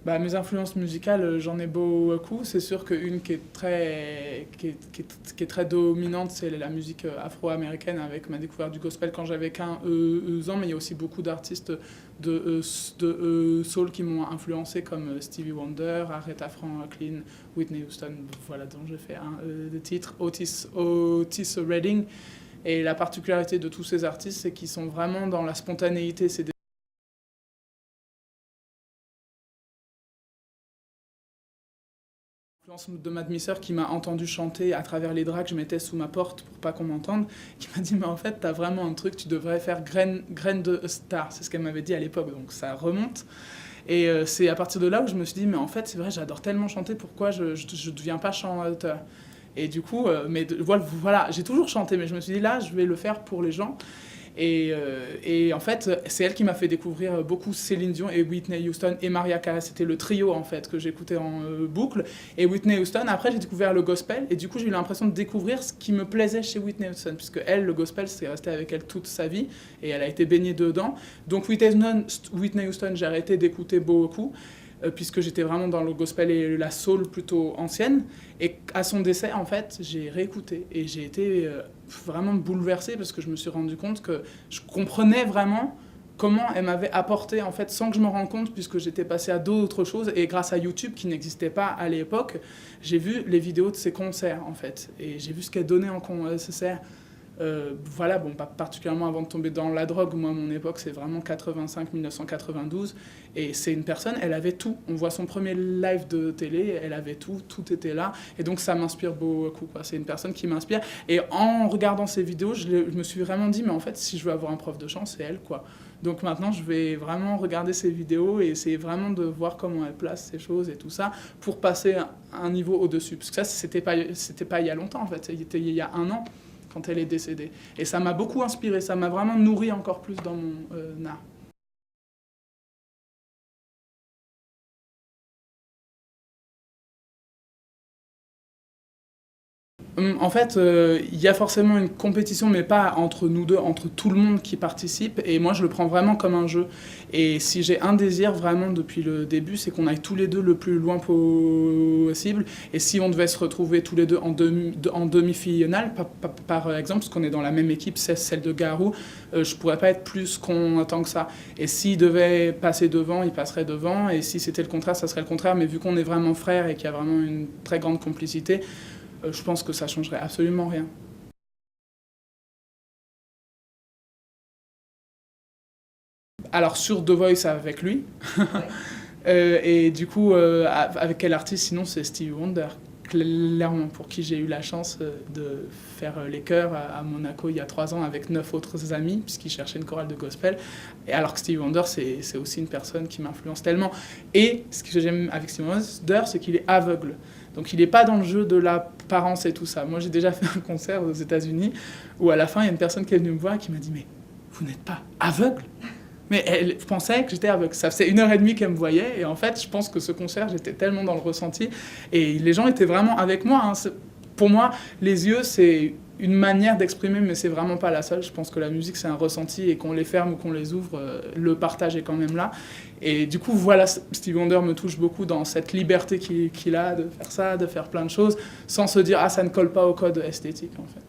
Bah, mes influences musicales, j'en ai beaucoup. C'est sûr qu'une qui est très dominante, c'est la musique afro-américaine avec ma découverte du gospel quand j'avais 15 ans. Mais il y a aussi beaucoup d'artistes de soul qui m'ont influencé comme Stevie Wonder, Aretha Franklin, Whitney Houston, voilà, dont j'ai fait un des titres, Otis Redding. Et la particularité de tous ces artistes, c'est qu'ils sont vraiment dans la spontanéité. C'est de ma demi-sœur qui m'a entendu chanter à travers les draps que je mettais sous ma porte pour pas qu'on m'entende, qui m'a dit mais en fait t'as vraiment un truc, tu devrais faire graine de star, c'est ce qu'elle m'avait dit à l'époque, donc ça remonte. Et c'est à partir de là où je me suis dit mais en fait c'est vrai j'adore tellement chanter, pourquoi je deviens pas chanteur. Et du coup, voilà, j'ai toujours chanté, mais je me suis dit là je vais le faire pour les gens. Et en fait, c'est elle qui m'a fait découvrir beaucoup Céline Dion et Whitney Houston et Mariah Carey. C'était le trio, en fait, que j'écoutais en boucle. Et Whitney Houston, après, j'ai découvert le gospel. Et du coup, j'ai eu l'impression de découvrir ce qui me plaisait chez Whitney Houston. Puisque elle, le gospel, c'est resté avec elle toute sa vie. Et elle a été baignée dedans. Donc Whitney Houston, j'ai arrêté d'écouter beaucoup. Puisque j'étais vraiment dans le gospel et la soul plutôt ancienne. Et à son décès, en fait, j'ai réécouté. Et j'ai été vraiment bouleversée parce que je me suis rendu compte que je comprenais vraiment comment elle m'avait apporté, en fait, sans que je me rende compte, puisque j'étais passée à d'autres choses. Et grâce à YouTube, qui n'existait pas à l'époque, j'ai vu les vidéos de ses concerts, en fait. Et j'ai vu ce qu'elle donnait en concert. Voilà, bon, pas particulièrement avant de tomber dans la drogue. Moi, mon époque, c'est vraiment 85-1992. Et c'est une personne, elle avait tout. On voit son premier live de télé, elle avait tout était là. Et donc, ça m'inspire beaucoup, quoi. C'est une personne qui m'inspire. Et en regardant ces vidéos, je me suis vraiment dit, mais en fait, si je veux avoir un prof de chant, c'est elle, quoi. Donc maintenant, je vais vraiment regarder ces vidéos et essayer vraiment de voir comment elle place ces choses et tout ça pour passer un niveau au-dessus. Parce que ça, c'était pas il y a longtemps, en fait. C'était il y a 1 an. Quand elle est décédée. Et ça m'a beaucoup inspiré, ça m'a vraiment nourri encore plus dans mon art. En fait, il y a forcément une compétition, mais pas entre nous deux, entre tout le monde qui participe. Et moi, je le prends vraiment comme un jeu. Et si j'ai un désir vraiment depuis le début, c'est qu'on aille tous les deux le plus loin possible. Et si on devait se retrouver tous les deux en demi-finale, par exemple, parce qu'on est dans la même équipe, c'est celle de Garou, je pourrais pas être plus content que ça. Et s'il devait passer devant, il passerait devant. Et si c'était le contraire, ça serait le contraire. Mais vu qu'on est vraiment frères et qu'il y a vraiment une très grande complicité, je pense que ça changerait absolument rien. Alors sur The Voice avec lui, et du coup avec quel artiste sinon c'est Stevie Wonder, clairement, pour qui j'ai eu la chance de faire les chœurs à Monaco il y a 3 ans avec 9 autres amis, puisqu'ils cherchaient une chorale de gospel. Et alors que Stevie Wonder, c'est aussi une personne qui m'influence tellement. Et ce que j'aime avec Stevie Wonder, c'est qu'il est aveugle. Donc il n'est pas dans le jeu de l'apparence et tout ça. Moi j'ai déjà fait un concert aux États-Unis où à la fin il y a une personne qui est venue me voir et qui m'a dit « Mais vous n'êtes pas aveugle ?» Mais elle pensait que j'étais aveugle. Ça faisait 1h30 qu'elle me voyait. Et en fait, je pense que ce concert, j'étais tellement dans le ressenti. Et les gens étaient vraiment avec moi. Hein. Pour moi, les yeux, c'est une manière d'exprimer, mais c'est vraiment pas la seule. Je pense que la musique, c'est un ressenti. Et qu'on les ferme ou qu'on les ouvre, le partage est quand même là. Et du coup, voilà, Stevie Wonder me touche beaucoup dans cette liberté qu'il a de faire ça, de faire plein de choses, sans se dire « Ah, ça ne colle pas au code esthétique, en fait ».